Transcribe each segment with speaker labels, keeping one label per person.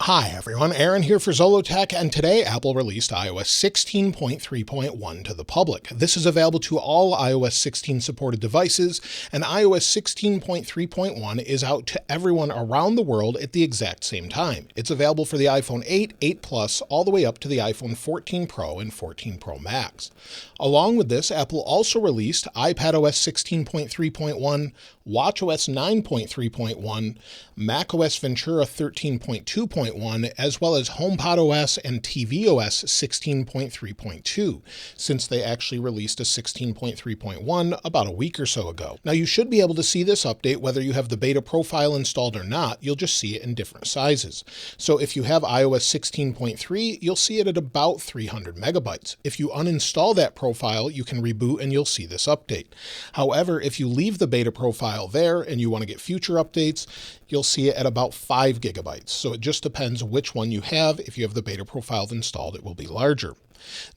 Speaker 1: Hi everyone, Aaron here for Zollotech, and today Apple released iOS 16.3.1 to the public. This is available to all iOS 16 supported devices, and iOS 16.3.1 is out to everyone around the world at the exact same time. It's available for the iPhone 8, 8 Plus, all the way up to the iPhone 14 Pro and 14 Pro Max. Along with this, Apple also released iPadOS 16.3.1, watchOS 9.3.1, macOS Ventura 13.2.1, as well as HomePodOS and tvOS 16.3.2, since they actually released a 16.3.1 about a week or so ago. Now, you should be able to see this update whether you have the beta profile installed or not. You'll just see it in different sizes. So if you have iOS 16.3, you'll see it at about 300 megabytes. If you uninstall that profile, you can reboot and you'll see this update. However, if you leave the beta profile there and you want to get future updates, you'll see it at about 5 gigabytes. So it just depends which one you have. If you have the beta profile installed, it will be larger.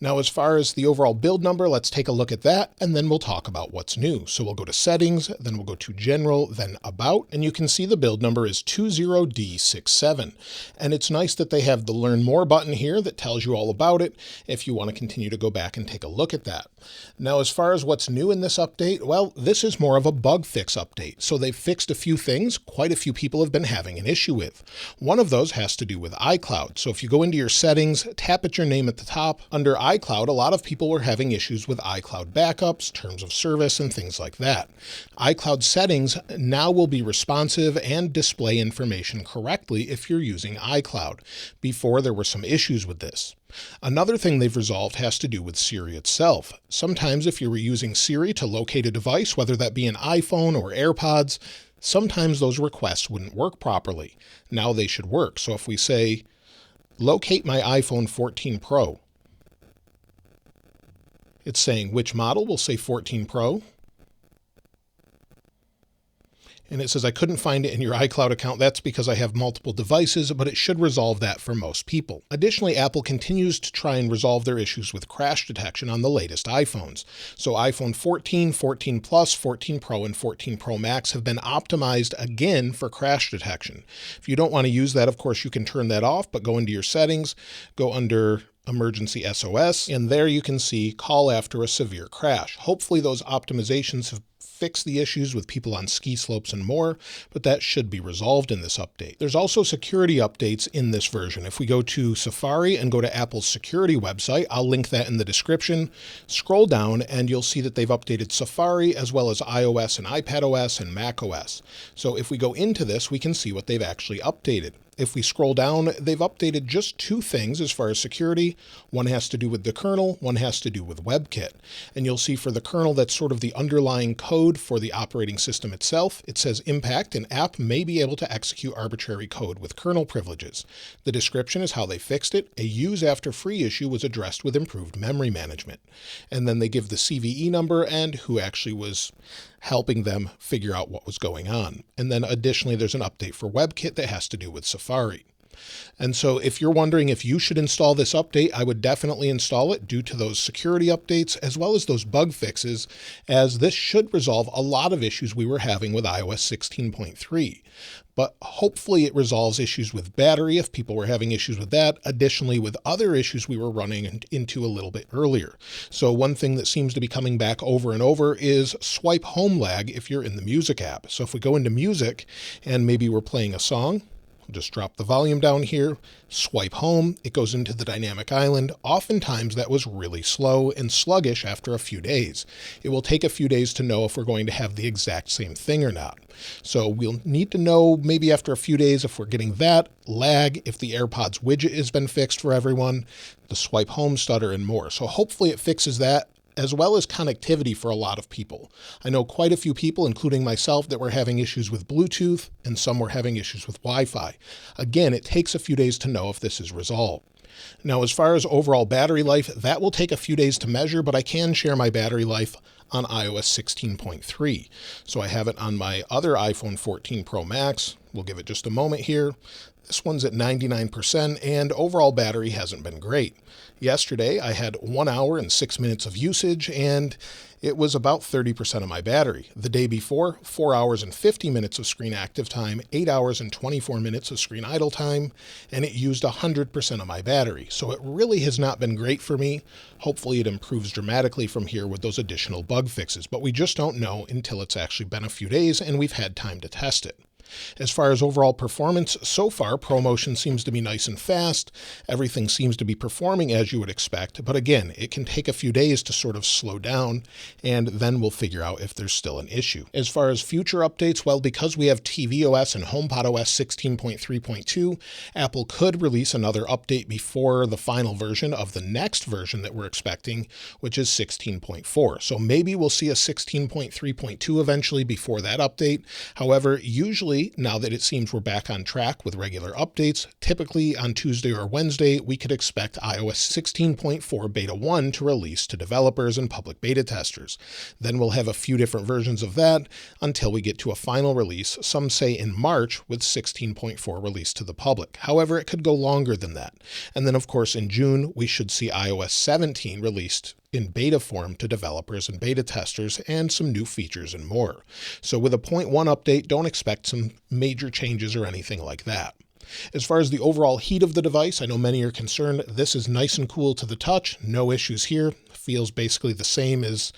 Speaker 1: Now, as far as the overall build number, let's take a look at that, and then we'll talk about what's new. So we'll go to Settings, then we'll go to General, then About, and you can see the build number is 20D67. And it's nice that they have the Learn More button here that tells you all about it if you want to continue to go back and take a look at that. Now, as far as what's new in this update, well, this is more of a bug fix update. So they've fixed a few things quite a few people have been having an issue with. One of those has to do with iCloud. So if you go into your settings, tap at your name at the top, under iCloud, a lot of people were having issues with iCloud backups, terms of service, and things like that. iCloud settings now will be responsive and display information correctly if you're using iCloud. Before, there were some issues with this. Another thing they've resolved has to do with Siri itself. Sometimes if you were using Siri to locate a device, whether that be an iPhone or AirPods, sometimes those requests wouldn't work properly. Now they should work. So if we say, locate my iPhone 14 Pro, it's saying which model. We'll say 14 Pro. And it says I couldn't find it in your iCloud account. That's because I have multiple devices, but it should resolve that for most people. Additionally, Apple continues to try and resolve their issues with crash detection on the latest iPhones. So iPhone 14, 14 Plus, 14 Pro, and 14 Pro Max have been optimized again for crash detection. If you don't want to use that, of course, you can turn that off, but go into your settings, go under Emergency SOS, and there you can see call after a severe crash. Hopefully those optimizations have fixed the issues with people on ski slopes and more, but that should be resolved in this update. There's also security updates in this version. If we go to Safari and go to Apple's security website, I'll link that in the description, scroll down and you'll see that they've updated Safari as well as iOS and iPadOS and macOS. So if we go into this, we can see what they've actually updated. If we scroll down, they've updated just two things as far as security. One has to do with the kernel, one has to do with WebKit. And you'll see for the kernel, that's sort of the underlying code for the operating system itself. It says impact, an app may be able to execute arbitrary code with kernel privileges. The description is how they fixed it. A use after free issue was addressed with improved memory management. And then they give the CVE number and who actually was helping them figure out what was going on. And then additionally, there's an update for WebKit that has to do with Safari. And so if you're wondering if you should install this update, I would definitely install it due to those security updates as well as those bug fixes, as this should resolve a lot of issues we were having with iOS 16.3. But hopefully it resolves issues with battery if people were having issues with that. Additionally, with other issues we were running into a little bit earlier. So one thing that seems to be coming back over and over is swipe home lag if you're in the music app. So if we go into music and maybe we're playing a song, just drop the volume down here, swipe home, it goes into the dynamic island. Oftentimes that was really slow and sluggish after a few days. It will take a few days to know if we're going to have the exact same thing or not. So we'll need to know maybe after a few days if we're getting that lag, if the AirPods widget has been fixed for everyone, the swipe home stutter, and more. So hopefully it fixes that, as well as connectivity for a lot of people. I know quite a few people, including myself, that were having issues with Bluetooth and some were having issues with Wi-Fi. Again, it takes a few days to know if this is resolved. Now, as far as overall battery life, that will take a few days to measure, but I can share my battery life on iOS 16.3. So I have it on my other iPhone 14 Pro Max. We'll give it just a moment here. This one's at 99%, and overall battery hasn't been great. Yesterday, I had 1 hour and 6 minutes of usage, and it was about 30% of my battery. The day before, 4 hours and 50 minutes of screen active time, 8 hours and 24 minutes of screen idle time, and it used 100% of my battery. So it really has not been great for me. Hopefully it improves dramatically from here with those additional bug fixes, but we just don't know until it's actually been a few days and we've had time to test it. As far as overall performance, so far ProMotion seems to be nice and fast. Everything seems to be performing as you would expect, but again, it can take a few days to sort of slow down, and then we'll figure out if there's still an issue. As far as future updates, well, because we have tvOS and HomePodOS 16.3.2, Apple could release another update before the final version of the next version that we're expecting, which is 16.4. So maybe we'll see a 16.3.2 eventually before that update. However, usually now that it seems we're back on track with regular updates, typically on Tuesday or Wednesday, we could expect iOS 16.4 Beta 1 to release to developers and public beta testers. Then we'll have a few different versions of that until we get to a final release, some say in March, with 16.4 released to the public. However, it could go longer than that. And then, of course, in June, we should see iOS 17 released in beta form to developers and beta testers, and some new features and more. So with a 0.1 update, don't expect some major changes or anything like that. As far as the overall heat of the device, I know many are concerned. This is nice and cool to the touch. No issues here. Feels basically the same as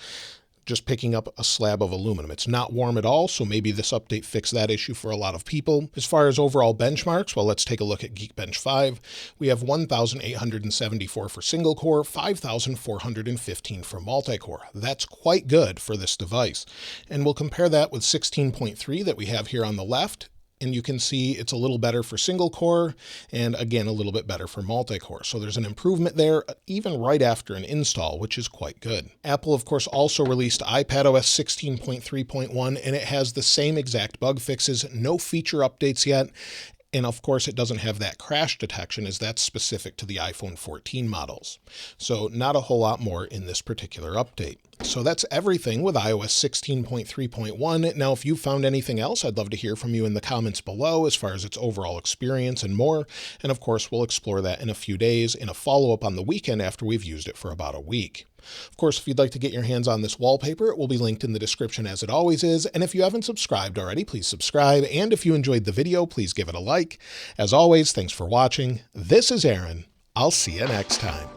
Speaker 1: just picking up a slab of aluminum. It's not warm at all, so maybe this update fixed that issue for a lot of people. As far as overall benchmarks, well, let's take a look at Geekbench 5. We have 1,874 for single core, 5,415 for multi-core. That's quite good for this device. And we'll compare that with 16.3 that we have here on the left. And you can see it's a little better for single core, and again, a little bit better for multi-core. So there's an improvement there, even right after an install, which is quite good. Apple, of course, also released iPadOS 16.3.1, and it has the same exact bug fixes, no feature updates yet. And of course, it doesn't have that crash detection, as that's specific to the iPhone 14 models. So not a whole lot more in this particular update. So that's everything with iOS 16.3.1. Now, if you found anything else, I'd love to hear from you in the comments below as far as its overall experience and more. And of course, we'll explore that in a few days in a follow-up on the weekend after we've used it for about a week. Of course, if you'd like to get your hands on this wallpaper, it will be linked in the description as it always is. And if you haven't subscribed already, please subscribe. And if you enjoyed the video, please give it a like. As always, thanks for watching. This is Aaron. I'll see you next time.